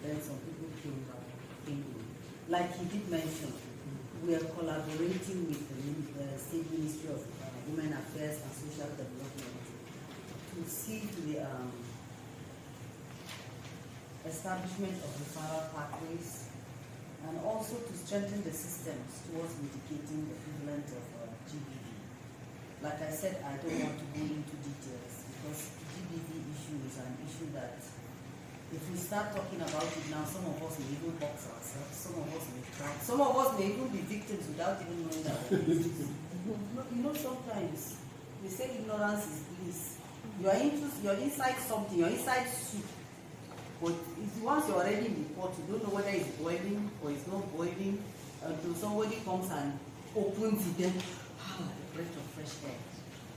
then some people came in. Like he did mention, we are collaborating with the State Ministry of Women Affairs and Social Development to see to the establishment of referral pathways and also to strengthen the systems towards mitigating the prevalence of GBV. Like I said, I don't want to go into details because GBV issue is an issue that if we start talking about it now, some of us may even box ourselves, some of us may cry, some of us may even be victims without even knowing that we're victims. You know, sometimes they say ignorance is bliss. You're inside something, you're inside soup. But once you're already in the pot, you don't know whether it's boiling or it's not boiling until somebody comes and opens it, then a breath of fresh air.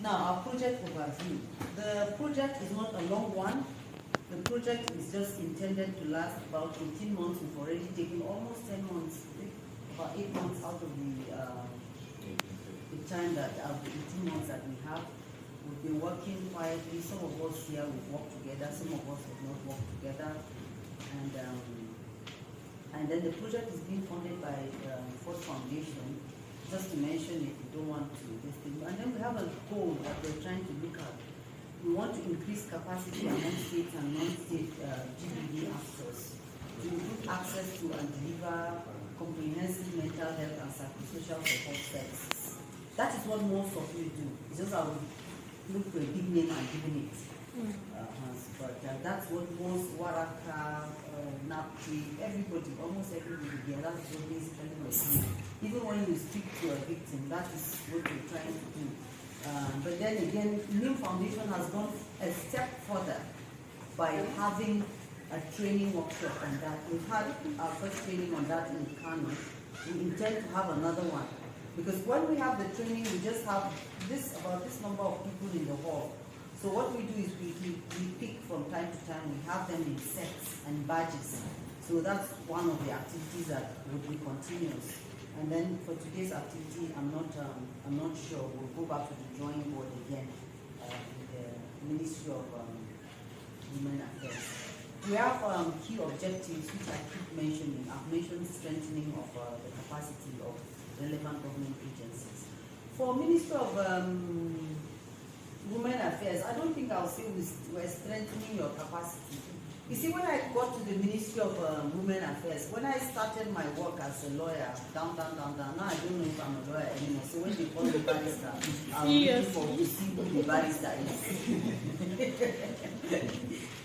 Now, our project overview. The project is not a long one. The project is just intended to last about 18 months. We've already taken almost 10 months, about 8 months out of the time that of the 18 months that we have. We've been working quietly. Some of us here we've worked together, some of us have not worked together. And then the project is being funded by Ford Foundation, just to mention if you don't want to this thing. And then we have a goal that we're trying to look at. We want to increase capacity among state and non-state GBV actors to improve access to and deliver comprehensive mental health and psychosocial support services. That is what most of you do. It's just how we look for a big name and giving it. But that's what most Waraka, NAPTI, everybody, almost everybody here, that's what basically we're doing. Even when you speak to a victim, that is what we're trying to do. But then again, NEEM Foundation has gone a step further by having a training workshop on that. We've had our first training on that in Kano. We intend to have another one. Because when we have the training, we just have about this number of people in the hall. So what we do is we pick from time to time, we have them in sets and badges. So that's one of the activities that will be continuous. And then for today's activity, I'm not sure. We'll go back to the drawing board again with the Ministry of Women Affairs. We have key objectives which I keep mentioning. I've mentioned strengthening of the capacity of relevant government agencies. For Ministry of Women Affairs, I don't think I'll say we're strengthening your capacity. You see, when I got to the Ministry of Women Affairs, when I started my work as a lawyer, down, now I don't know if I'm a lawyer anymore. So when they call me barrister, I'm looking for to see who the barrister is.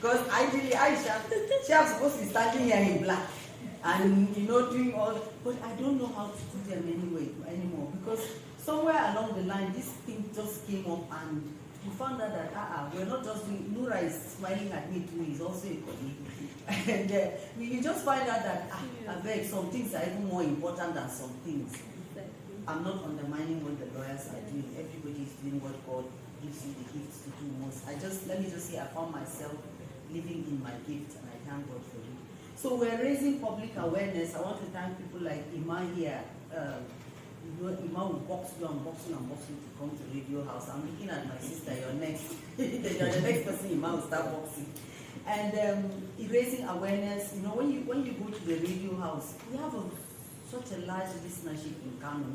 Because ideally, Aisha, she was supposed to be standing here in black and, doing all, but I don't know how to do them anymore because somewhere along the line, this thing just came up and we found out that we're not just doing, Nura is smiling at me too, he's also a colleague. And we just find out that I beg, some things are even more important than some things. I'm not undermining what the lawyers are doing. Everybody is doing what God gives you the gifts to do most. Let me just say I found myself living in my gift and I thank God for it. So we're raising public awareness. I want to thank people like Ima here. Ima will box you, unboxing to come to Radio House. I'm looking at my sister, you're next. You're the next person Ima will start boxing. And raising awareness, when you go to the Radio House, we have such a large listenership in Kano.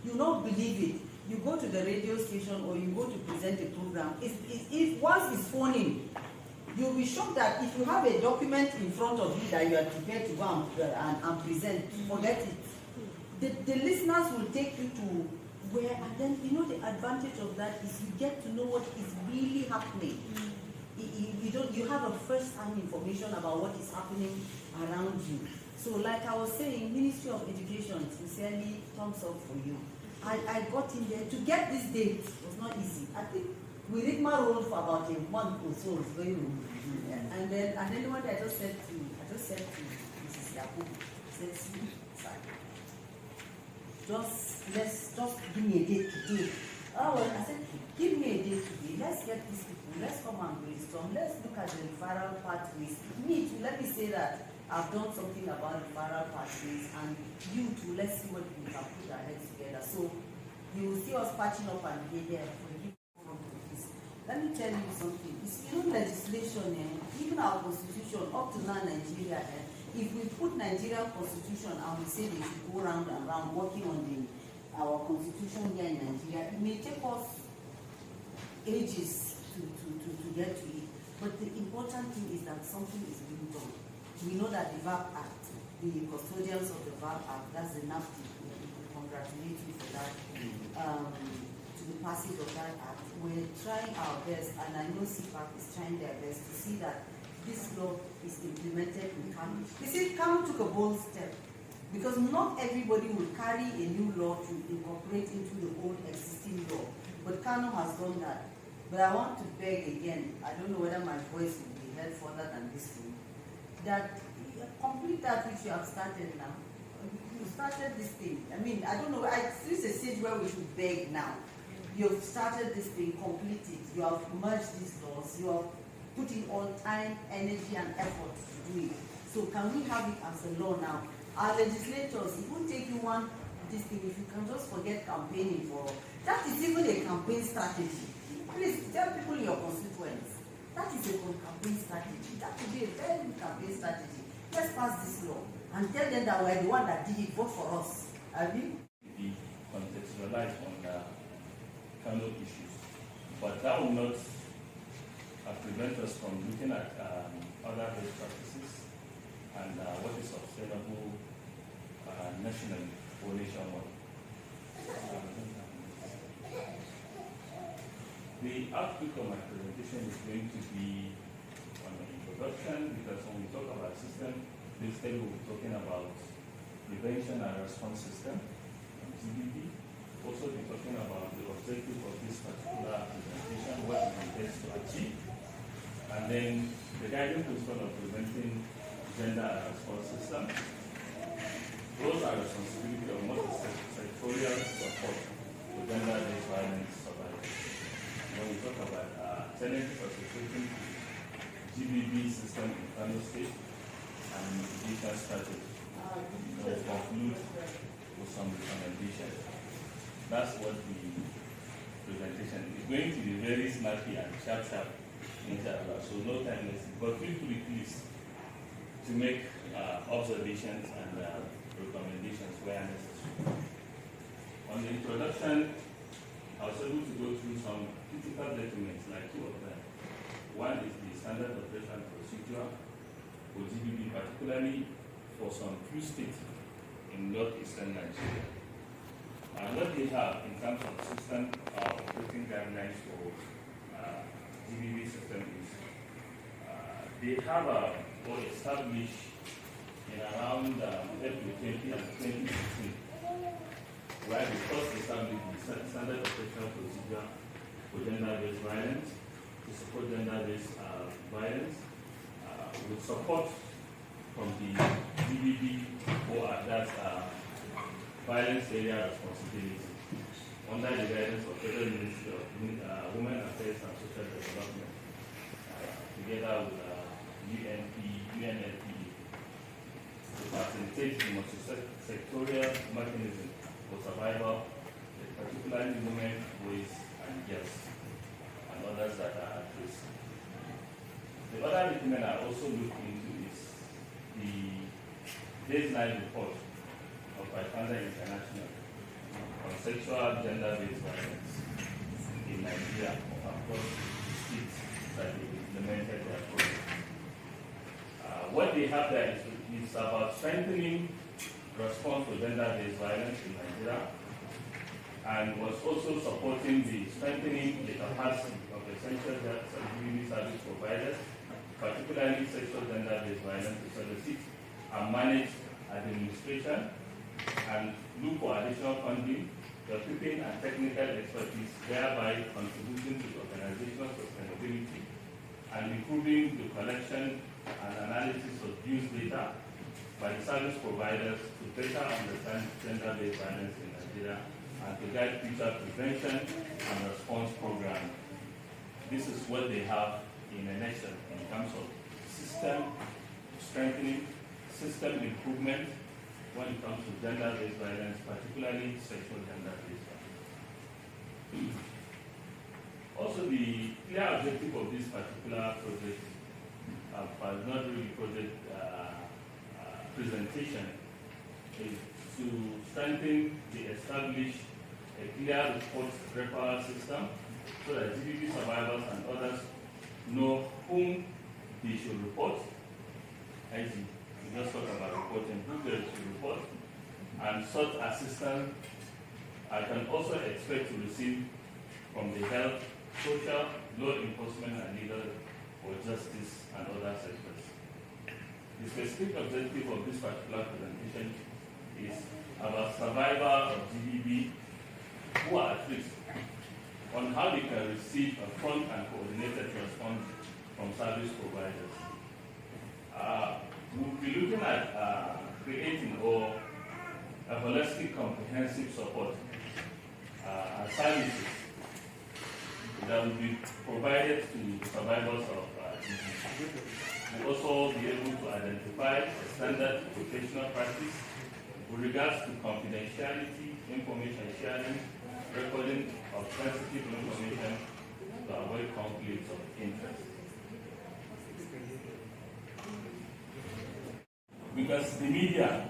You don't believe it. You go to the radio station or you go to present a program, if once it's phoning, you'll be shocked that if you have a document in front of you that you are prepared to go and present, forget it. The listeners will take you to where, and then the advantage of that is you get to know what is really happening. You have a first-hand information about what is happening around you. So like I was saying, Ministry of Education, sincerely, thumbs up for you. I got in there. To get this date was not easy. I think we did my role for about a month or so. It was very long. And then one day I just said to Mrs. Yaku, just give me a date today. Oh, well, I said, give me a date today. Let's get these people. Let's come and brainstorm. Let's look at the referral pathways. Me too, let me say that I've done something about referral pathways, and you too, let's see what we can put our heads together. So you will see us patching up and behavior for the people from office. Let me tell you something. It's even legislation, even our constitution, up to now Nigeria, if we put Nigerian constitution and we say they should go round and round working on our constitution here in Nigeria, it may take us ages to get to it. But the important thing is that something is being done. We know that the VAP Act, the custodians of the VAP Act, that's the NAFTI, we congratulate you for that, to the passage of that act. We're trying our best, and I know CPAC is trying their best to see that this law is implemented in Kano. You see, Kano took a bold step, because not everybody will carry a new law to incorporate into the old existing law. But Kano has done that. But I want to beg again, I don't know whether my voice will be heard further than this thing, that complete that which you have started now. You started this thing. I mean, I don't know, this is a stage where we should beg now. You've started this thing, complete it. You have merged these laws. You have put in all time, energy, and effort to do it. So can we have it as a law now? Our legislators, it won't take you this thing if you can just forget campaigning for. That is even a campaign strategy. Please tell people in your constituents. That is a good campaign strategy. That would be a very good campaign strategy. Let's pass this law and tell them that we're the one that did it. Vote for us. Have you? Be contextualized on the Kano issues, but that will not prevent us from looking at other best practices and what is sustainable nationally or nationwide. The outlook of my presentation is going to be on the introduction, because when we talk about system, basically we'll be talking about prevention and response system, GBV. Also be talking about the objective of this particular presentation, what it intends to achieve, and then the guiding principle of preventing gender and response system. Those are responsibility of multi-sectorial support to gender-based violence survivors. When we talk about challenges associated with GBV system in Kano State and mitigation strategy, we'll conclude with some recommendations. That's what the presentation is going to be, very snappy and sharp, inshallah. So no time wasting. But feel free, please, to make observations and recommendations where necessary. On the introduction, I was able to go through some critical documents, like two of them. One is the standard operation procedure for GBV, particularly for some few states in northeastern Nigeria. And what they have in terms of system operating guidelines for GBV system is they have or established in around April 20 and 2016, where they first established the standard operational procedure for gender-based violence to support gender-based violence with support from the GBV or that's violence area responsibility under the guidance of Federal Ministry of Women Affairs and Social Development together with UNLP to facilitate the multi-sectorial mechanism for survival, particularly women, boys, and girls, and others that are at risk. The other document I also looked into is the baseline report of Pathfinder International on sexual gender-based violence in Nigeria across states that they implemented their program. What they have there is about strengthening response to gender-based violence in Nigeria, and was also supporting the strengthening the capacity of essential community service providers, particularly sexual gender-based violence, to solicit and manage administration and look for additional funding, equipping and technical expertise, thereby contributing to organizational sustainability and improving the collection and analysis of use data by the service providers to better understand gender-based violence in Nigeria and to guide future prevention and response programs. This is what they have in a nutshell in terms of system strengthening, system improvement when it comes to gender-based violence, particularly sexual gender-based violence. Also, the clear objective of this particular project, not really project presentation is to strengthen the established a clear report referral system so that GBV survivors and others know whom they should report. As we just talked about reporting, who they should report, and such assistance I can also expect to receive from the health, social, law enforcement, and legal or justice and other sectors. The specific objective of this particular presentation is about survivors of GBV who are at risk on how they can receive a prompt and coordinated response from service providers. We'll be looking at creating a holistic, comprehensive support services that will be provided to survivors of GBV. We'll also be able to identify a standard professional practice with regards to confidentiality, information sharing, recording of sensitive information to avoid conflicts of interest. Because the media,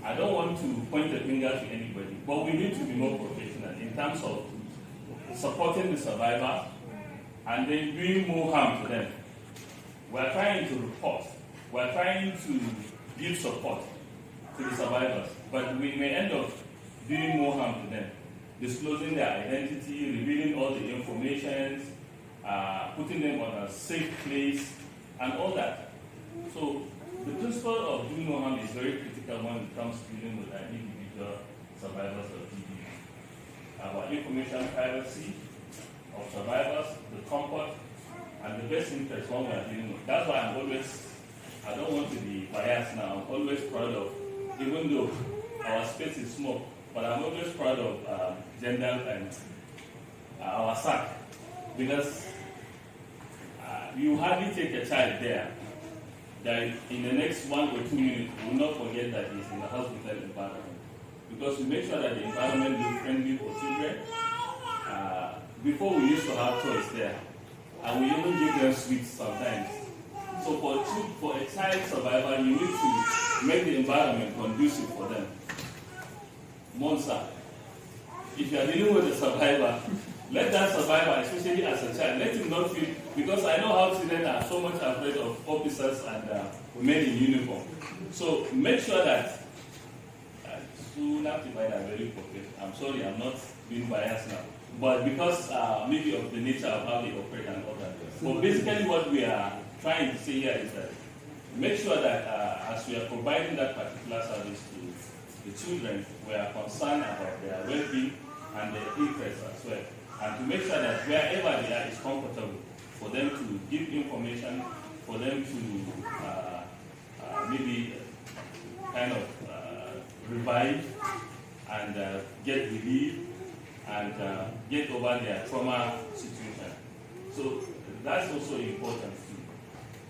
I don't want to point the finger to anybody, but we need to be more professional in terms of supporting the survivor and then doing more harm to them. We are trying to report, we are trying to give support to the survivors, but we may end up doing more harm to them, disclosing their identity, revealing all the information, putting them on a safe place, and all that. So the principle of doing no harm is very critical when it comes to dealing with an individual survivors of GBV. Our information privacy of survivors, the comfort, and the best interest one we are dealing with. That's why I don't want to be biased now. I'm always proud of, even though our space is small, but I'm always proud of gender and our SAC, because you hardly take a child there that in the next 1 or 2 minutes you will not forget that he's in the hospital environment, because we make sure that the environment is friendly for children. Before we used to have toys there, and we even give them sweets sometimes. So for a child survivor, you need to make the environment conducive for them. Monza, if you are dealing with a survivor, let that survivor, especially as a child, let him not feel, because I know how children are so much afraid of officers and men in uniform. So make sure that, I'm sorry, I'm not being biased now, but because maybe of the nature of how they operate and all that. But basically what we are trying to say here is that make sure that as we are providing that particular service to the children, we are concerned about their well-being and their interests as well. And to make sure that wherever they are is comfortable for them to give information, for them to maybe kind of revive and get relief and get over their trauma situation. So that's also important too.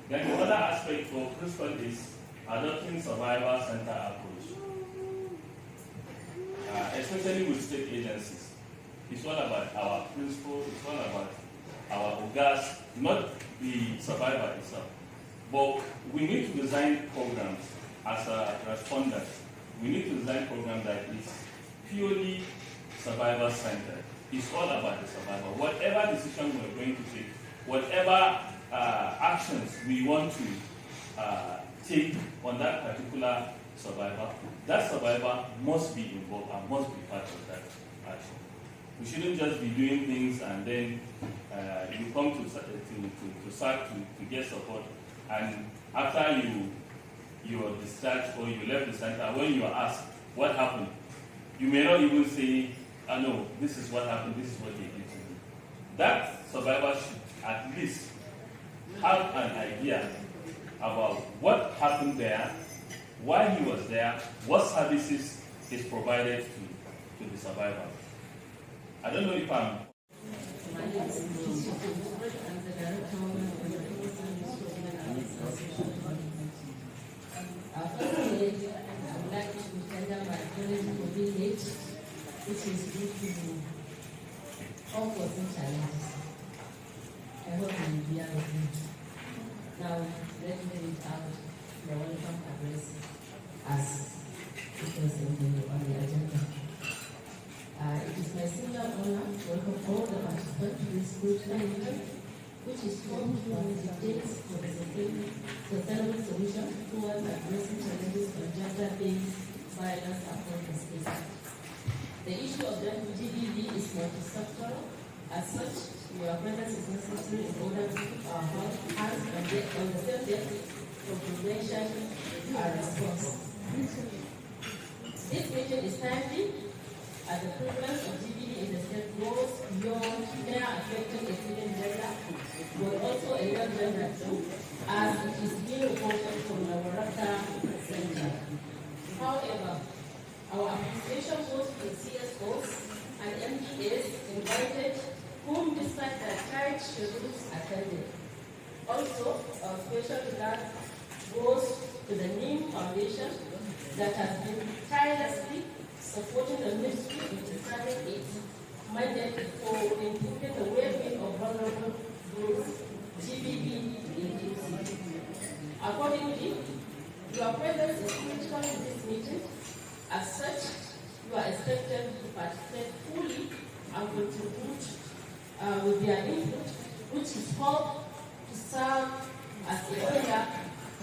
Then the other aspect for Crystal is adopting survivor-centered approach, especially with state agencies. It's all about our principles, it's all about our organized, not the survivor itself. But we need to design programs as a respondent. We need to design programs that is purely survivor-centered. It's all about the survivor. Whatever decision we're going to take, whatever actions we want to take on that particular survivor, that survivor must be involved and must be part of that action. We shouldn't just be doing things and then you come to SAC to get support, and after you are discharged or you left the center, when you are asked what happened, you may not even say, no, this is what happened, this is what they did to me. That survivor should at least have an idea about what happened there, why he was there, what services is provided to the survivor. I don't know if I'm... Which is due to unforeseen challenges. I hope you will be able to. Now, let me read out the welcome address. as it was on the agenda. It is my singular honor to welcome all the participants to this scrutiny meeting, which is formed to facilitate for the sustainable solution towards addressing challenges of gender-based violence upon the space. The issue of the GBV is multi-sectoral. As such, your presence is necessary in order to keep our hands on the same depth for prevention and response. This meeting is timely as the prevalence of GBV in the state goes beyond mere affecting a female gender, but also a young gender too, as it is being reported from the Waraka Center. However, our appreciation goes to the CSOs and MDAs invited, whom despite their tight schedules attended. Also, our special regard goes to the NEEM Foundation that has been tirelessly supporting the ministry in deciding its mandate for improving the well-being of vulnerable groups, GBV inclusive. Accordingly, your presence is critical in this meeting. As such, you are expected to participate fully and contribute with their input, which is hoped to serve as a pillar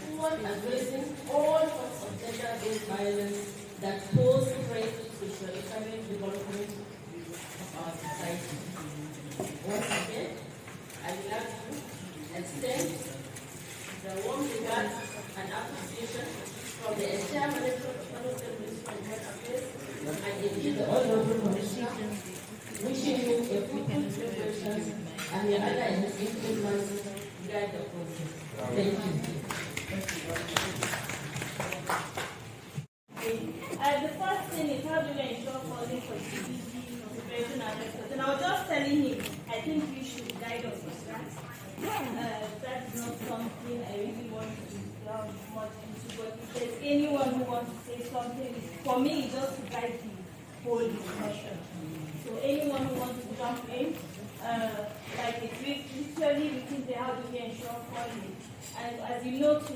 toward addressing all forms of gender-based violence that pose threat to the economic development of our society. Once again, I would like to extend the warm regards and appreciation from the entire management of Kano State Municipal Health Affairs and indeed the Honorable Commissioner, wishing you a fruitful celebration and your other executive months guide the process. Thank you. The first thing is how do we ensure funding for GBV preparation and response? And I was just telling him, I think you should guide us with that. That's not something I really want to delve much into, but if there's anyone who wants to say something, for me it's just to guide the whole discussion. So anyone who wants to jump in, like it's literally within the how do we ensure funding. And as you know, to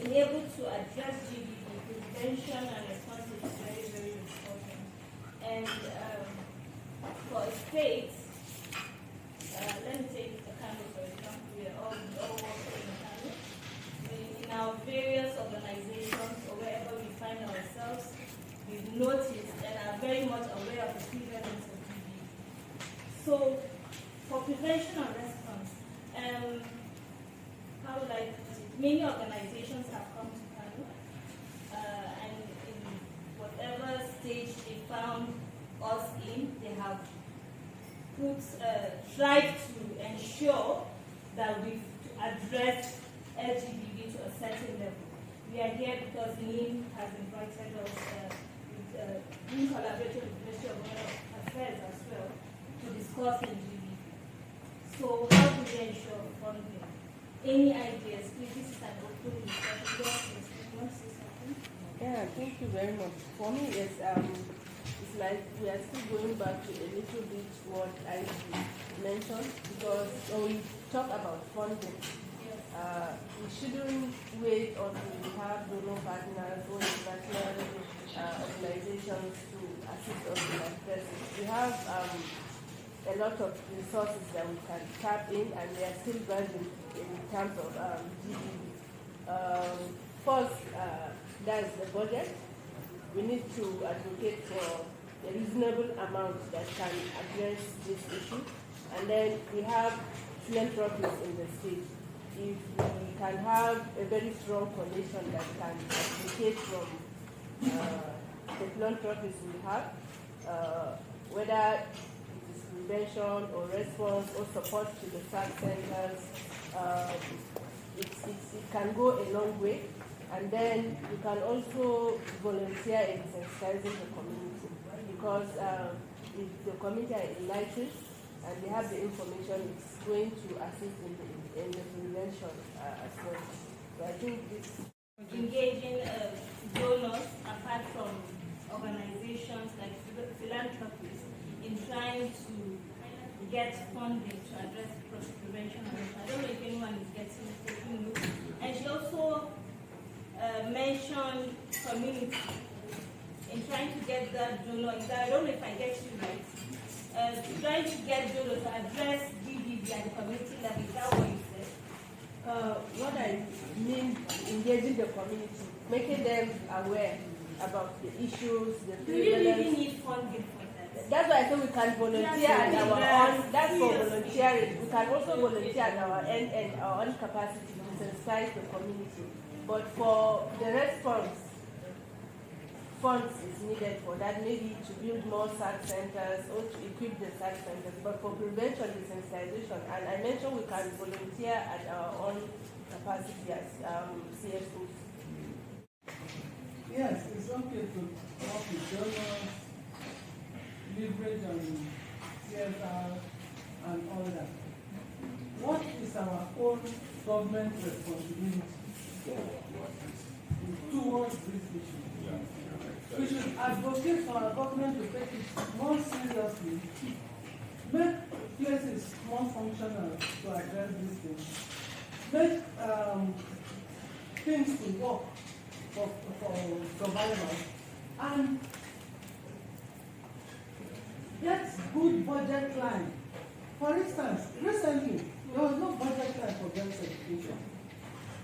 enable to address GBV, prevention and response is very, very important. And for a state, let me take Kano for example. We are all working in Kano. In our various organizations or wherever we find ourselves, we've noticed and are very much aware of the prevalence of GBV. So, for prevention and response, how would I put it? Many organizations have come to Kano, and in whatever stage they found us in, they have tried to ensure that we address LGBV to a certain level. We are here because NEEM has invited us, in collaboration with the Ministry of Women Affairs as well, to discuss LGBV. So how do we ensure funding? Any ideas? Please, this is an open discussion. Yes, you want to say something? Yeah, thank you very much. For me, it's like we are still going back to a little bit what I mentioned, because when we talk about funding, we shouldn't wait until we have donor partners or international organizations to assist us in addressing. We have a lot of resources that we can tap in, and we are still building in terms of GBV. First, that's the budget. We need to advocate for a reasonable amount that can address this issue. And then we have philanthropists in the state. If we can have a very strong coalition that can advocate from the philanthropists we have, whether it is prevention or response or support to the SAC centers, it can go a long way. And then you can also volunteer in sensitizing the community, because if the community are enlightened and they have the information, it's going to assist in the prevention as well. So I think this engaging donors apart from organizations like philanthropists in trying to get funding to address prevention. I don't know if anyone is taking notes. And she also mentioned community in trying to get that donor. I don't know if I get you right. Trying to get donor to address GBV at the community level. Is that what you said? What I mean, engaging the community, making them aware about the issues, the Do you really prevalence. need funding for that? That's why I say we can volunteer at our own. That's for volunteering. We can also volunteer at our end and our own capacity to sensitize the community. But for the response, funds is needed for that, maybe to build more SAC centers or to equip the SAC centers. But for prevention, the sensitization, and I mentioned we can volunteer at our own capacity as CSOs. Yes, it's okay to work with donors, leverage on CSR and all that. What is our own government responsibility towards this issue? We should advocate for our government to take it more seriously, make places more functional to address these things, make things to work for survival, and get good budget line. For instance, recently, there was no budget line for girls' education.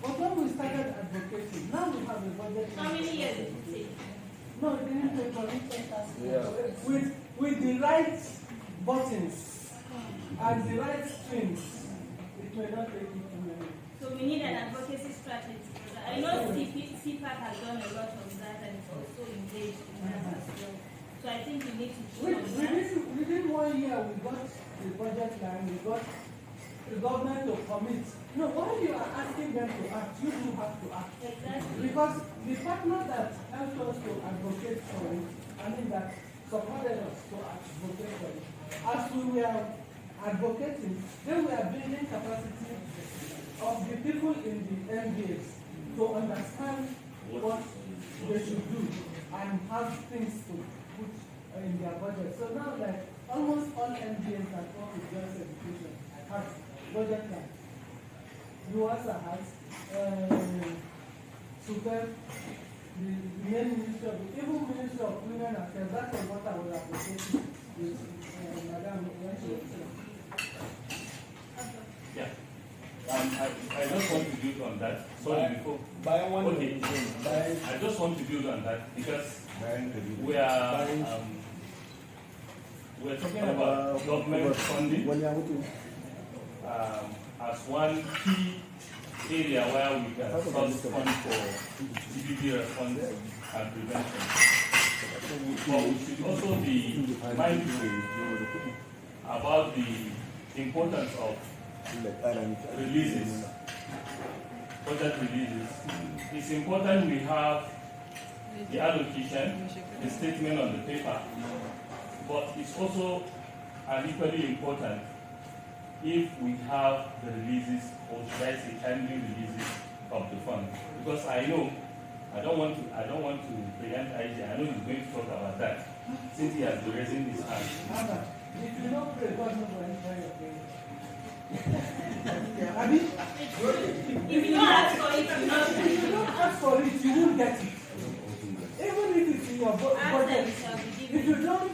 But when we started advocating, now we have a budget line. How many years did it take? No, it didn't take long. With the right buttons and the right strings, it may not take it too many. So we need an advocacy strategy. I know CPAC has done a lot of that and it's also engaged in that as well. So I think we need to show that. Within 1 year, we got the budget line, we got the government to commit. No, while you are asking them to act, you do have to act. Exactly. Because the partner that helped us to advocate for it, I mean that supported us to advocate for it, as we were advocating, they were building capacity of the people in the MBAs to understand what they should do and have things to put in their budget. So now that almost all MBAs that work with girls' education have budget line. UASA has, Super, the main minister, even Minister of Women Affairs, that was what I was advocating with Madam when she was saying. Yeah. I just want to build on that. Sorry, before. Okay. I just want to build on that because we are talking about government funding as one key area where we can source fund for GBV response and prevention. But we should also be mindful about the importance of releases, budget releases. It's important we have the allocation, the statement on the paper, but it's also equally important if we have the releases, or should I say timely releases of the fund. Because I know, I don't want to preempt IJ, I know he's going to talk about that, since he has been raising his hand. If you don't pray, God knows when you pray your prayer. I mean, If you don't ask for it, you not if you don't ask for it, you won't get it. Even if it's in your budget, if you don't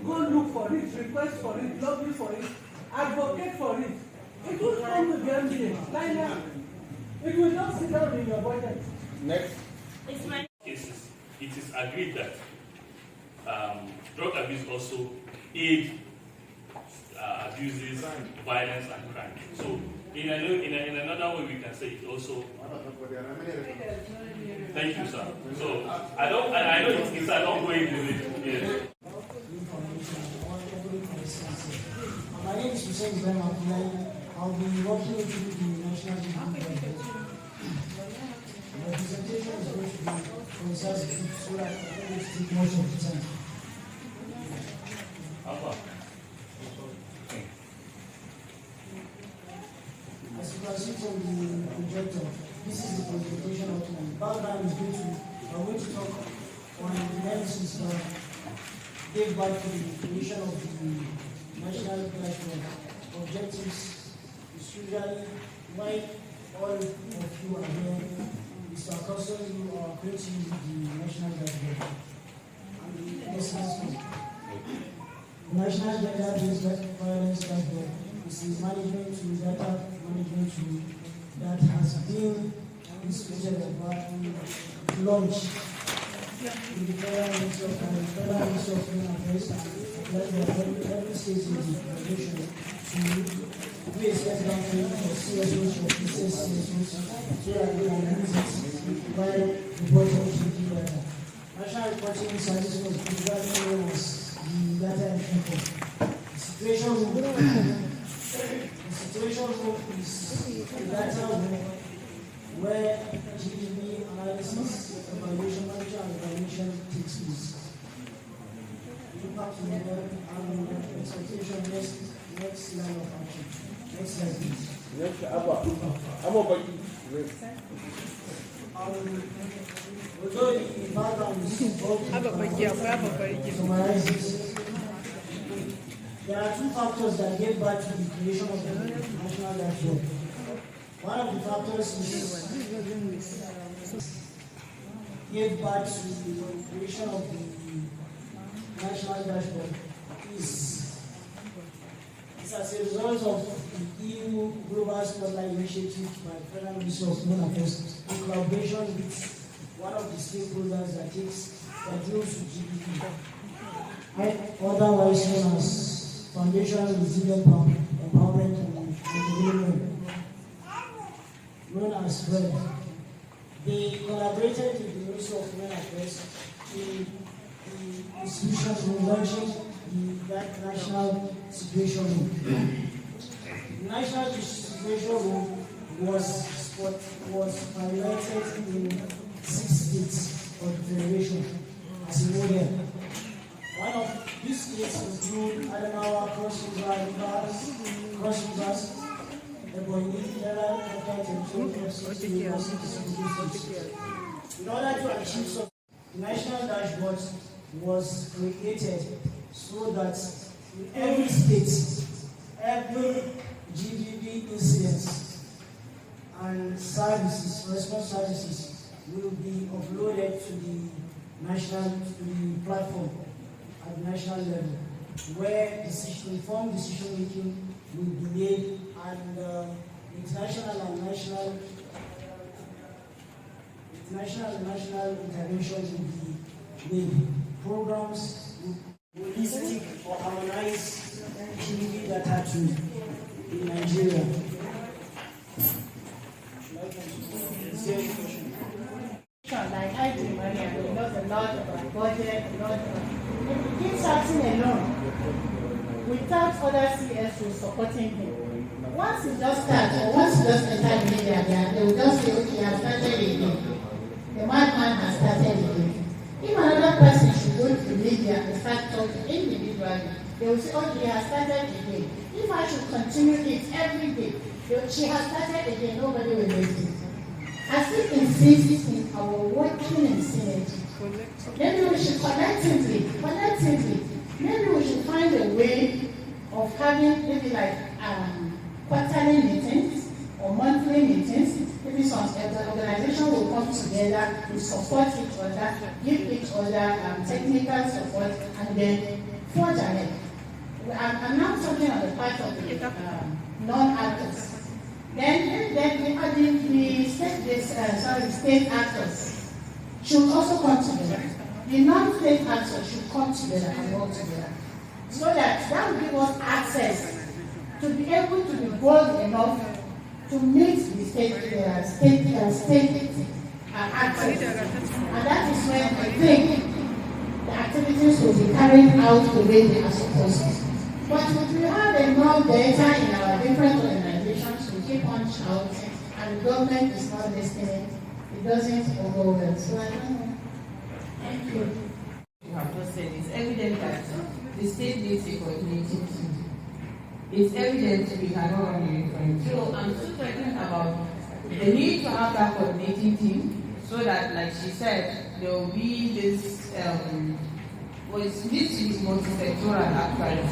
go look for it, request for it, lobby for it, advocate for it, it will come to the MBA. Line up. It will not sit down in your budget. Next. Cases, it is agreed that drug abuse also aid abuses, violence, and crime. So, in another way, we can say it also. Thank you, sir. So, I know it's an ongoing debate. My name is Hussein Ibrahim Abdullahi. I'll be working with you in the National GBV Project. My presentation is going to be concise so that I will take most of the time. As you can see from the projector, this is the presentation outline. Background is I'm going to talk on the medicines that gave birth to the creation of the national platform. Objectives is usually why all of you are here. It's to accustom you or create you the national dashboard. And the essence of the national gender-based violence dashboard is the management tool, data management tool that has been instituted and launched in the Federal Ministry of Human Affairs, every state in the federation to do a step-down training for CSOs or CSOs so that they can use it while reporting to the data. National Reporting Service was previously known as the data entry code. The situation room is the data room where GBV analysis, evaluation, manager, and evaluation takes place. Impact level and expectation next line of action. Next slide, please. Although the background is summarizes, there are two factors that get back to the creation of the national dashboard. One of the factors is gave back to the creation of the national dashboard is as a result of the EU Global Spotlight Initiative by Federal Ministry of Human Affairs in collaboration with one of the stakeholders that deals with GBV, otherwise known as Foundation Resilient Empowerment and Development, known as FRED. They collaborated with the Ministry of Human Affairs in the institution for launching the National Situation Room. The National Situation Room was piloted in 6 states of the Federation as a model. One of these states include Adamawa, Cross Rivers, Ebonyi, Federal Capital Territory, in order to achieve the national dashboard was created so that in every state, every GBV incident and services, response services, will be uploaded to the platform at the national level, where informed decision making will be made, and international and national interventions will be made. Programs holistic or harmonized GBV data tool in Nigeria. Like I do, Maria, we lost a lot of our budget, it keeps acting alone without other CSOs supporting him. Once he just starts, or once he just enters the media, they will just say, okay, he has started again. The madman has started again. If another person should go to the media and start talking individually, they will say, okay, he has started again. If I should continue it every day, she has started again, nobody will listen. As we insist in our working in synergy, maybe we should collectively, maybe we should find a way of having maybe like quarterly meetings or monthly meetings. Maybe some organization will come together to support each other, give each other technical support, and then forge ahead. I'm now talking on the part of the non-actors. Then the state actors should also come together. The non-state actors should come together and work together, so that will give us access to be able to be bold enough to meet the state actors. And that is when I think the activities will be carried out the way they are supposed to. But if we have enough data in our different organizations, we keep on shouting, and the government is not listening, it doesn't go well. So I don't know. Thank you. You have just said it's evident that the state needs a coordinating team. It's evident we cannot run away from it. So I'm still talking about the need to have that coordinating team so that, like she said, there will be this, it needs to be multi-sectoral actually.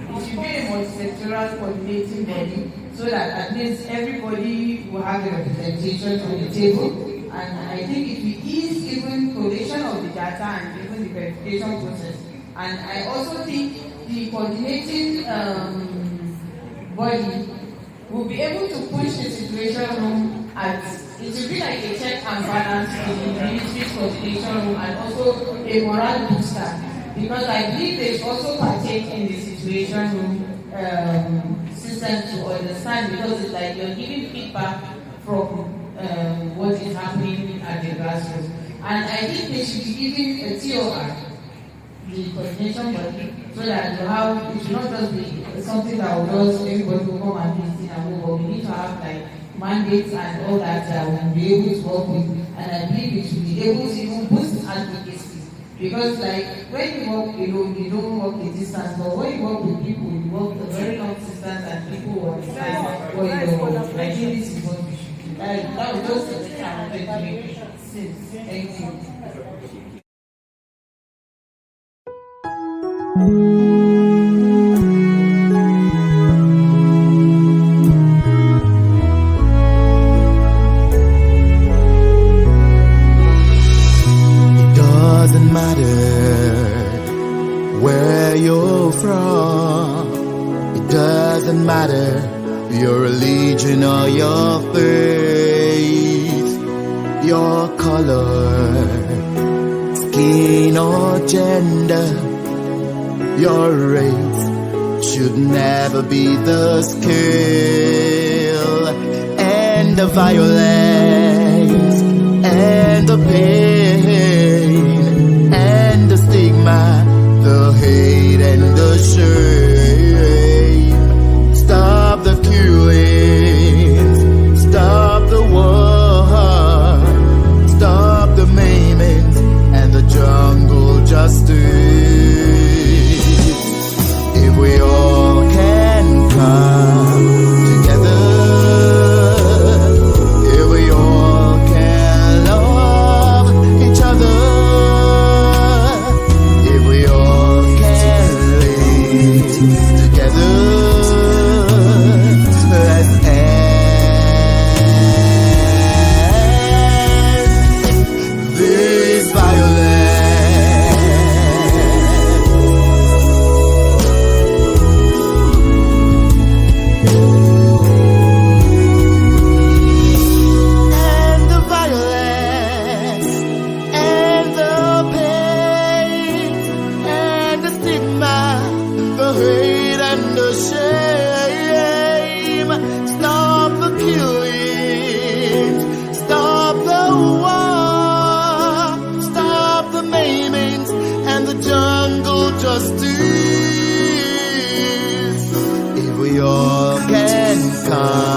It should be a multi-sectoral coordinating body so that at least everybody will have a representation on the table And I think it will ease even collation of the data and even the verification process. And I also think the coordinating body will be able to push the situation room at, it will be like a check and balance in the ministry's coordination room and also a morale booster. Because I believe they should also partake in the situation room system to understand, because it's like you're giving feedback from what is happening at the grassroots. And I think they should be giving a TOR, the coordination body, so that you have, it should not just be something that will just everybody will come and listen and move, but we need to have like mandates and all that we'll be able to work with. And I believe it should be able to even boost advocacy. Because like when you work alone, you don't work a distance, but when you work with people, you work a very long distance and people will understand what you're doing. I think this is what we should do. That was just the time to make sense. Thank you. It doesn't matter where you're from. It doesn't matter your religion or your faith, your color, skin or gender. Your race should never be the scale, and the violence and the pain and the stigma, the hate and the shame. Stop the killings, stop the war, stop the maimings and the jungle justice. If we all can come together, if we all can love each other, if we all can live together, let's end this violence. Justice, if we all can come